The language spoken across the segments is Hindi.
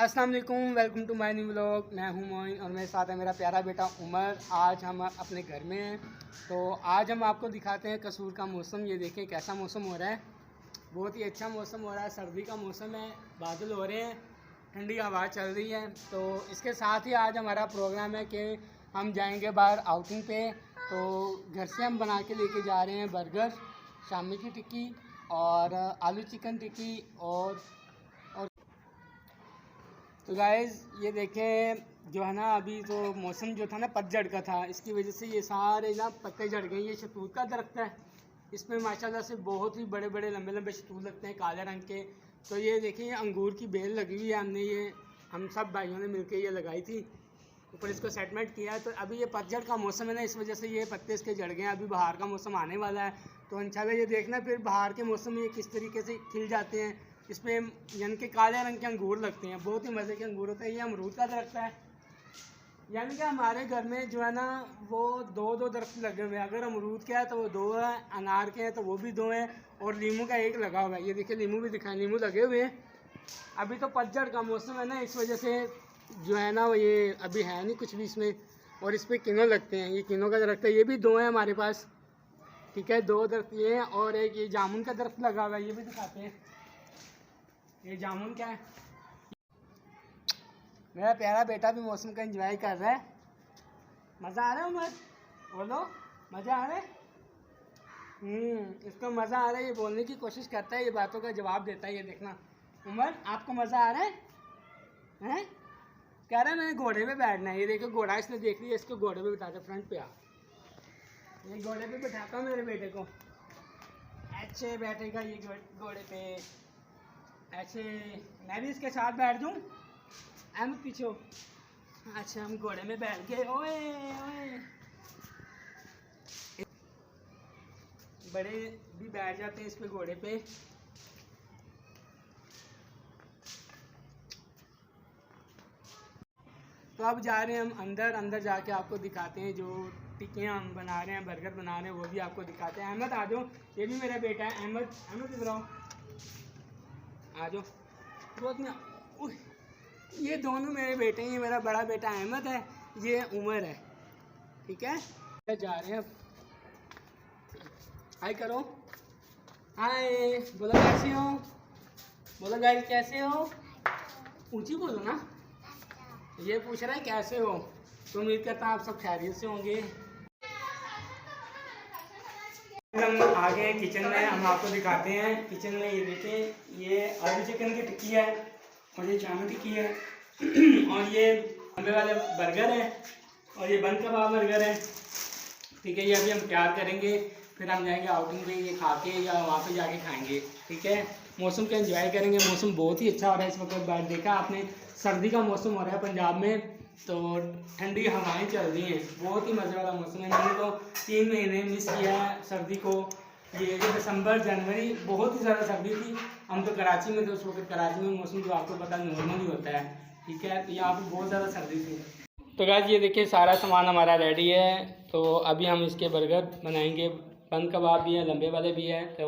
अस्सलाम वालेकुम, welcome to my new vlog. मैं हूं मोइन और मेरे साथ है मेरा प्यारा बेटा उमर। आज हम अपने घर में हैं, तो आज हम आपको दिखाते हैं कसूर का मौसम। ये देखें कैसा मौसम हो रहा है, बहुत ही अच्छा मौसम हो रहा है। सर्दी का मौसम है, बादल हो रहे हैं, ठंडी हवा चल रही है। तो इसके साथ ही आज हमारा प्रोग्राम है कि हम जाएंगे बाहर आउटिंग पे। तो घर से हम बना के लेके जा रहे हैं बर्गर, शामी की टिक्की और आलू चिकन टिक्की और तो गाइज़ ये देखें जो है ना, अभी तो मौसम जो था ना पतझड़ का था, इसकी वजह से ये सारे ना पत्ते झड़ गए। ये शतूत का दरख्त है, इसमें माशाल्लाह से बहुत ही बड़े बड़े लंबे लंबे शतूत लगते हैं काले रंग के। तो ये देखें, ये अंगूर की बेल लगी हुई है, हमने ये हम सब भाइयों ने मिलकर ये लगाई थी, ऊपर इसको सेटमेंट किया। तो अभी ये पतझड़ का मौसम है ना, इस वजह से ये पत्ते इसके झड़ गए हैं। अभी बाहर का मौसम आने वाला है, तो इंशाल्लाह ये देखना फिर बाहर के मौसम में ये किस तरीके से खिल जाते हैं। इसमें यानी कि काले रंग के अंगूर लगते हैं, बहुत ही मज़े के अंगूर होते हैं। ये अमरूद का दरख्त है, यानी कि हमारे घर में जो है ना वो दो दो दरख्त लगे हुए हैं। अगर अमरूद के है तो वो दो है, अनार के हैं तो वो भी दो हैं, और नींबू का एक लगा हुआ है। ये देखिए नींबू भी दिखाएं, नींबू लगे हुए हैं। अभी तो पतझड़ का मौसम है ना, इस वजह से जो है ना वो ये अभी है नहीं कुछ भी इसमें। और इस पर किन्नों लगते हैं, ये किन्नों का दरख्त है, ये भी दो हैं हमारे पास। ठीक है, दो दरख्त ये हैं, और एक ये जामुन का दरख्त लगा हुआ है, ये भी दिखाते हैं। ये जामुन क्या है। मेरा प्यारा बेटा भी मौसम का एंजॉय कर रहा है। मज़ा आ रहा है उमर, बोलो मज़ा आ रहा है। इसको मज़ा आ रहा है, ये बोलने की कोशिश करता है, ये बातों का जवाब देता है। ये देखना उमर, आपको मज़ा आ रहा है? हैं? कह रहा है मैंने घोड़े पे बैठना है। ये देखो घोड़ा इसने देख लिया, इसको घोड़े पे बिठा दे, फ्रंट पे आ। ये घोड़े पे बिठाता हूँ मेरे बेटे को, अच्छे बैठेगा ये घोड़े पे ऐसे। मैं भी इसके साथ बैठ दूँ, अहमद पीछे हो। अच्छा हम घोड़े में बैठ गए, ओए ओए। बड़े भी बैठ जाते हैं इस पे, घोड़े पे। तो अब जा रहे हैं हम अंदर। अंदर जाके आपको दिखाते हैं जो टिक्कियाँ हम बना रहे हैं, बर्गर बना रहे हैं, वो भी आपको दिखाते हैं। अहमद आ जाओ, ये भी मेरा बेटा है अहमद। अहमद इधर आओ, आ जाओ। बहुत में ये दोनों मेरे बेटे हैं, ये मेरा बड़ा बेटा अहमद है, ये उमर है। ठीक है, जा रहे हैं अब। हाय करो, हाय बोलो, कैसे हो? बोलो गाइस कैसे हो, ऊंची बोलो ना। ये पूछ रहा है कैसे हो, तो उम्मीद करता हूँ आप सब खैरियत से होंगे। हम आ गए किचन में, हम आपको दिखाते हैं किचन में। ये देखें, ये आलू चिकन की टिक्की है और ये चावल टिक्की है और ये लंबे वाले बर्गर है और ये बंद कबाब बर्गर है। ठीक है, ये अभी हम तैयार करेंगे, फिर हम जाएंगे आउटिंग पे, ये खा के या वहाँ पे जाके खाएंगे। ठीक है, मौसम का एंजॉय करेंगे। मौसम बहुत ही अच्छा हो रहा है इस वक्त। बाहर देखा आपने, सर्दी का मौसम हो रहा है पंजाब में, तो ठंडी हवाएं चल रही हैं, बहुत ही मज़े वाला मौसम है। मैंने तो 3 महीने मिस किया है सर्दी को। ये दिसंबर जनवरी बहुत ही ज़्यादा सर्दी थी। हम तो कराची में थे उस वक्त। कराची में मौसम जो आपको पता नॉर्मल ही होता है। ठीक है, तो यहाँ पर बहुत ज़्यादा सर्दी थी। तो गाइस ये देखिए सारा सामान हमारा रेडी है, तो अभी हम इसके बर्गर बनाएंगे। बंद कबाब भी है, लंबे वाले भी है, तो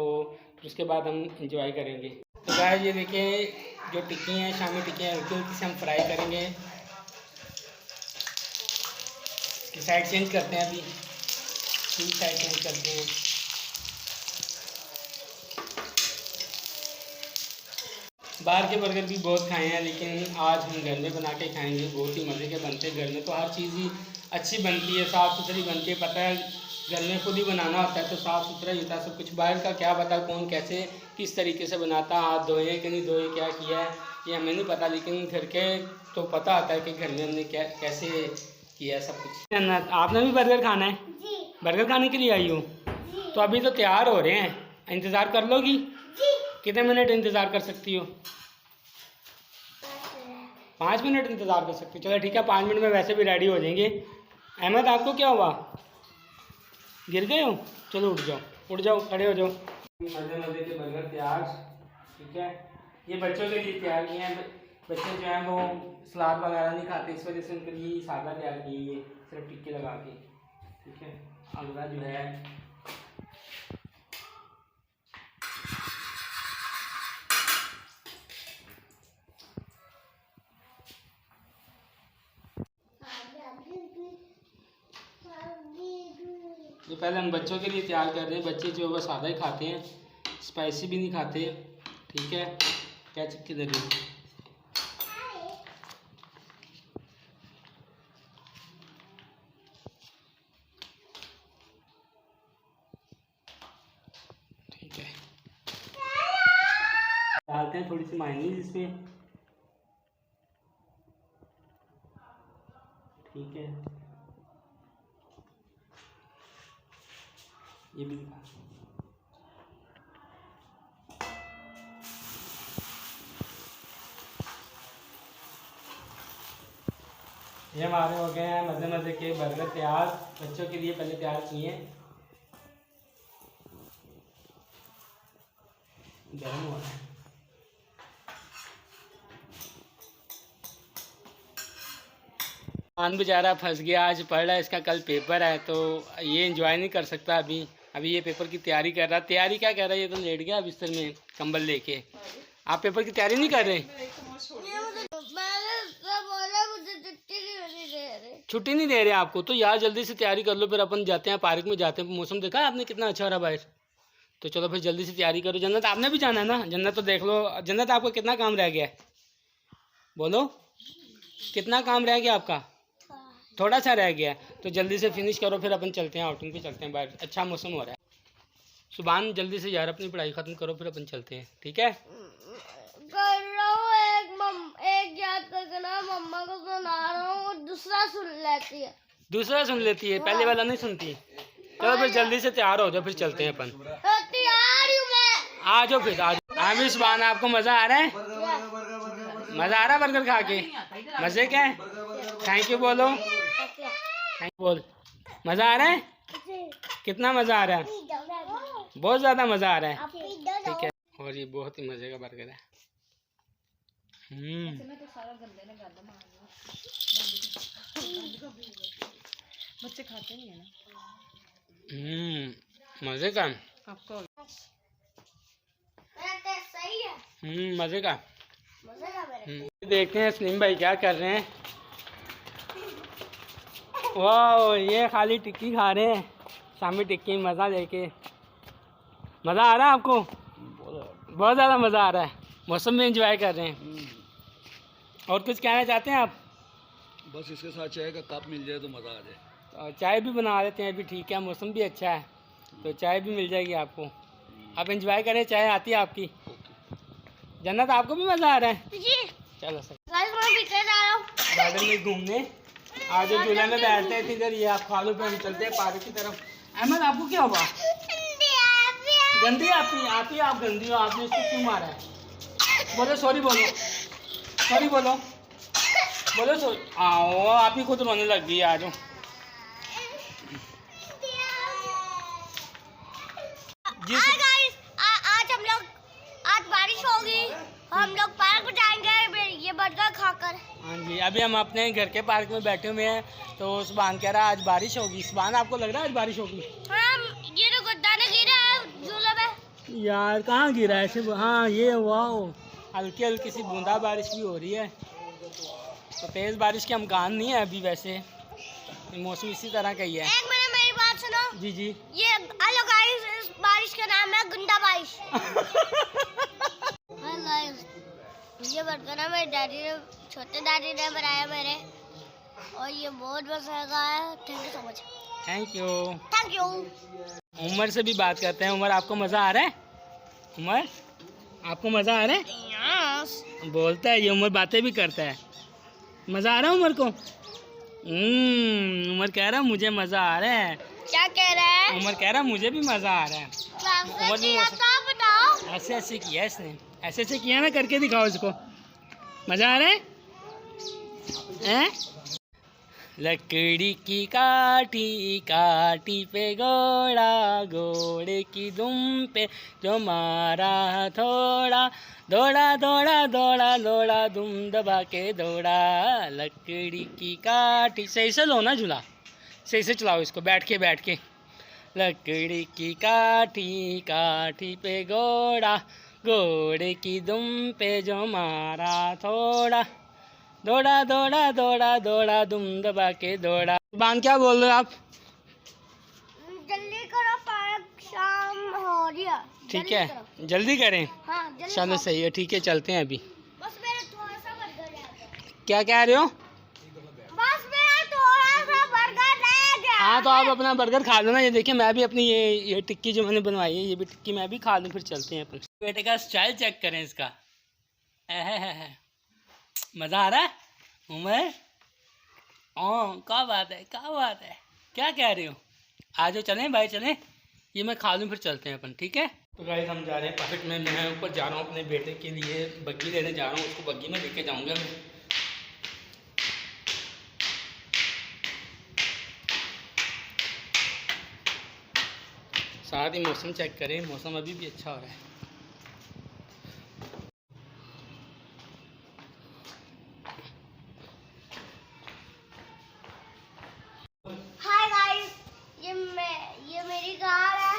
उसके बाद हम इंजॉय करेंगे। तो गाइस ये देखिए जो टिक्की हैं, शामी टिक्की हैं, उनकी से हम फ्राई करेंगे। इसकी साइड चेंज करते हैं, अभी साइड चेंज करते हैं। बाहर के बर्गर भी बहुत खाए हैं, लेकिन आज हम घर में बना के खाएंगे। बहुत ही मज़े के बनते हैं। घर में तो हर चीज़ ही अच्छी बनती है, साफ़ सुथरी बनती है। पता है घर में खुद ही बनाना होता है तो साफ़ सुथरा ही होता है सब कुछ। बाहर का क्या पता कौन कैसे किस तरीके से बनाता, हाथ धोए कि नहीं धोए, क्या किया है ये हमें नहीं पता। लेकिन घर के तो पता होता है कि घर में हमने क्या कैसे किया सब कुछ। आपने भी बर्गर खाना है? बर्गर खाने के लिए आई हो? तो अभी तो तैयार हो रहे हैं, इंतज़ार कर लोगी? कितने मिनट इंतज़ार कर सकती हो? 5 मिनट इंतज़ार कर सकती हो? चलो ठीक है, 5 मिनट में वैसे भी रेडी हो जाएंगे। अहमद आपको क्या हुआ, गिर गए हो? चलो उठ जाओ, उठ जाओ, खड़े हो जाओ। मज़े मज़े के बर्गर तैयार। ठीक है, ये बच्चों के लिए तैयार किए हैं। बच्चे जो हैं वो सलाद वगैरह नहीं खाते, इस वजह से उनके लिए सादा तैयार किए, ये सिर्फ टिक्की लगा के। ठीक है, अगला जो है ये पहले हम बच्चों के लिए तैयार कर रहे हैं। बच्चे जो है सादा ही खाते हैं, स्पाइसी भी नहीं खाते। ठीक है, केचप किधर है? ठीक है, डालते हैं थोड़ी सी मायनीज इसमें। ठीक है, ये भी दिखा। ये हमारे हो गए हैं मज़े मज़े के बर्गर तैयार। बच्चों के लिए पहले तैयार किए, गर्म हो रहा है। मान बेचारा फंस गया, आज पढ़ रहा है, इसका कल पेपर है, तो ये एंजॉय नहीं कर सकता अभी ये पेपर की तैयारी कर रहा है। तैयारी क्या कर रहा है? ये तो लेट गया बिस्तर में कंबल लेके। आप पेपर की तैयारी नहीं कर रहे? छुट्टी नहीं दे रहे आपको? तो यार जल्दी से तैयारी कर लो, फिर अपन जाते हैं पार्क में, जाते हैं। मौसम देखा है आपने कितना अच्छा हो रहा बाहर? तो चलो फिर जल्दी से तैयारी करो। जन्नत आपने भी जाना है ना? जन्नत तो देख लो। जन्नत आपको कितना काम रह गया है? बोलो, कितना काम रह गया आपका? थोड़ा सा रह गया है, तो जल्दी से फिनिश करो, फिर अपन चलते हैं आउटिंग पे, चलते हैं बाहर। अच्छा मौसम हो रहा है। सुभान जल्दी से यार अपनी पढ़ाई ख़त्म करो, फिर अपन चलते हैं। ठीक है, कर रहा हूँ। एक याद करके ना मम्मा को सुना रहा हूँ, दूसरा सुन लेती है। दूसरा सुन लेती है, पहले वाला नहीं सुनती। चलो फिर जल्दी से तैयार हो जाओ, फिर चलते हैं अपन। तैयार हूँ मैं। आ जाओ फिर, आ जाओ। हाँ भी सुभान, आपको मज़ा आ रहा है? मज़ा आ रहा है बर्गर खा के? मज़े क्या है? थैंक यू बोलो, थैंक यू बोल। मज़ा आ रहा है? कितना मज़ा आ रहा है? बहुत ज़्यादा मज़ा आ रहा है। ठीक है, और ये बहुत ही मज़े का बर्गर है। बच्चे खाते नहीं है ना। मज़े का आपको सही है। मज़े का। मज़े का मेरे। देखते हैं सलीम भाई क्या कर रहे हैं। वाह, ये खाली टिक्की खा रहे हैं, शामी टिक्की मज़ा लेके। मज़ा आ रहा है आपको? बहुत ज़्यादा मज़ा आ रहा है, मौसम में एंजॉय कर रहे हैं। और कुछ कहना चाहते हैं आप? बस इसके साथ चाय का कप मिल जाए तो मज़ा आ जाए। और चाय भी बना लेते हैं अभी। ठीक है, मौसम भी अच्छा है, तो चाय भी मिल जाएगी आपको। आप एंजॉय करें, चाय आती है आपकी। जन्नत आपको भी मज़ा आ रहा है? जी। चलो सर, गाइस मैं पीछे जा रहा हूँ गार्डन में घूमने। आज जो झूले में बैठते हैं इधर, ये आप खा लो, फिर हम चलते हैं पार्क की तरफ। अहमद आपको क्या हुआ? गंदी आप गंदी हो। आपने इसको क्यों मारा है? बोलो सॉरी, बोलो सॉरी, बोलो सॉरी। आओ, आप ही खुद रोने लग गई। आ जाओ। आज बारिश होगी, हम लोग पार्क में जाएंगे ये बर्गर खाकर। हाँ जी, अभी हम अपने घर के पार्क में बैठे हुए हैं, तो सुभान कह रहा है आज बारिश होगी। सुभान आपको लग रहा है आज बारिश होगी? हाँ, ये तो गद्दा ने गिरा है झूले में। यार कहाँ गिरा है? सिर्फ हाँ, ये वाह, हल्की हल्की सी बूंदा बारिश भी हो रही है, तो तेज़ बारिश के इम्कान नहीं है अभी। वैसे मौसम इसी तरह का ही है। एक मिनट मेरी बात सुनो। जी जी। ये हेलो गाइस, इस बारिश का नाम है गंदा बारिश। ये बर्गर है मेरे डैडी ने, छोटे डैडी ने बनाया मेरे, और ये बहुत मज़ा है। Thank you so much. Thank you. Thank you. Umar से भी बात करते हैं। उमर आपको मज़ा आ रहा है? उमर आपको मज़ा आ रहा है? यस। बोलता है ये, उमर बातें भी करता है। मज़ा आ रहा है उमर को? उमर कह रहा है मुझे मज़ा आ रहा है। क्या कह रहा है? उमर कह रहा है मुझे भी मज़ा आ रहा है। उमर भी बताओ। ऐसे ऐसे किया इसने, ऐसे ऐसे किया ना, करके दिखाओ इसको। मज़ा आ रहा है? हैं? लकड़ी की काठी काठी पे घोड़ा, घोड़े की दुम पे जो मारा थोड़ा, दौड़ा दौड़ा दौड़ा दौड़ा दुम दबा के दौड़ा। लकड़ी की काठी, सही से लो ना झूला, सही से चलाओ इसको, बैठ के। लकड़ी की काठी काठी पे घोड़ा, घोड़े की दुम पे जो मारा थोड़ा, दौड़ा दौड़ा दौड़ा दौड़ा दुम दबा के दौड़ा। बान क्या बोल रहे हो आप? हो रही है। ठीक जल्दी है, करो। जल्दी करें। हाँ जल्दी चलो खाओ। सही है, ठीक है, चलते हैं अभी। बस मेरा थोड़ा सा बर्गर रह गया। क्या कह रहे हो? बस मेरा थोड़ा सा बर्गर रह गया। हाँ तो आप अपना बर्गर खा लो ना। ये देखिए मैं भी अपनी ये टिक्की जो मैंने बनवाई है, ये भी टिक्की मैं भी खा लूँ, फिर चलते हैं अपन। बेटे का स्टाइल चेक करें इसका। मज़ा आ रहा है उमर? क्या बात है, क्या बात है, क्या कह रहे हो? आ जाओ, चलें भाई, चलें। ये मैं खा लूँ फिर चलते हैं अपन, ठीक है? तो गाइस हम जा रहे हैं पार्क में। मैं ऊपर जा रहा हूँ अपने बेटे के लिए बग्गी लेने जा रहा हूँ। उसको बग्गी में लेके जाऊँगा मैं। साथ ही मौसम चेक करें, मौसम अभी भी अच्छा हो रहा है। हाय गाइस, ये मेरी कार है।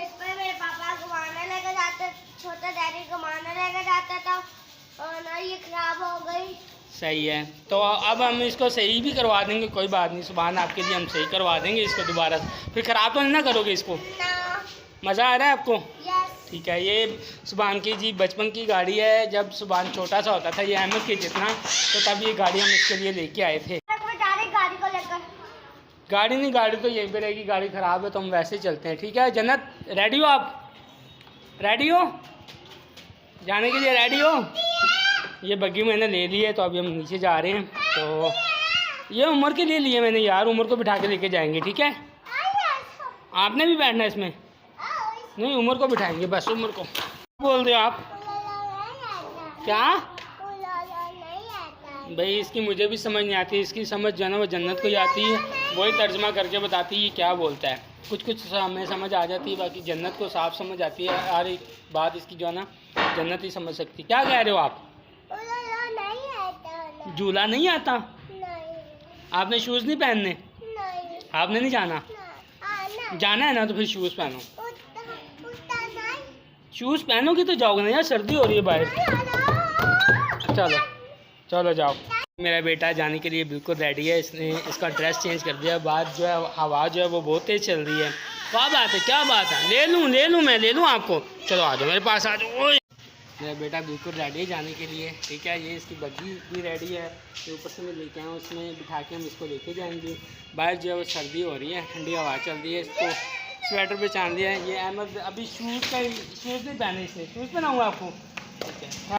इस पे मेरे पापा घुमाने लेके जाते, छोटा डैडी घुमाने लेके जाता था और ना ये खराब हो गई। सही है, तो अब हम इसको सही भी करवा देंगे, कोई बात नहीं। सुबह आपके लिए हम सही करवा देंगे इसको दोबारा। फिर ख़राब तो नहीं ना करोगे इसको? ना। मज़ा आ रहा है आपको? यस। ठीक है। ये सुभान की जी बचपन की गाड़ी है। जब सुभान छोटा सा होता था, ये अहमद के जितना, तो तब ये गाड़ी हम इसके लिए लेके आए थे। गाड़ी को लेकर। गाड़ी नहीं, गाड़ी तो यहीं पे रहेगी। गाड़ी ख़राब है तो हम वैसे ही चलते हैं, ठीक है? जन्नत रेडी हो आप? रेडी हो जाने के लिए? रेडी हो? ये बग्गी मैंने ले ली है, तो अभी हम नीचे जा रहे हैं। तो ये उमर के लिए लिए मैंने यार, उमर को बिठा के लेके जाएंगे, ठीक है? आपने भी बैठना है इसमें? नहीं, उमर को बिठाएंगे बस, उमर को। बोल रहे हो आप? क्या भाई, इसकी मुझे भी समझ नहीं आती। इसकी समझ जो है ना वो जन्नत को ही आती है, वही तर्जमा करके बताती है क्या बोलता है। कुछ कुछ हमें समझ आ जाती है, बाकी जन्नत को साफ समझ आती है। हर एक बात इसकी जो है ना जन्नत ही समझ सकती है। क्या कह रहे हो आप? झूला नहीं आता? आपने शूज़ नहीं पहनने? आपने नहीं जाना? जाना है ना तो फिर शूज़ पहनो। शूज़ पहनोगे तो जाओगे ना यार, सर्दी हो रही है बाहर। चलो चलो जाओ। मेरा बेटा जाने के लिए बिल्कुल रेडी है। इसने इसका ड्रेस चेंज कर दिया। बात जो है, हवा जो है वो बहुत तेज़ चल रही है। क्या बात है, क्या बात है? ले लूँ मैं ले लूँ आपको? चलो आ जाओ मेरे पास, आ जाओ। मेरा बेटा बिल्कुल रेडी है जाने के लिए, ठीक है? ये इसकी बग्गी भी रेडी है। तो ऊपर से मैं लेके आया हूँ, उसमें बिठा के हम इसको लेके जाएंगे। बाहर जो है वो सर्दी हो रही है, ठंडी हवा चल रही है। इसको स्वेटर पे चान दिया है। ये अहमद अभी शूज़ नहीं पहने, इसने शूज़ पहनाऊँगा आपको, ठीक है?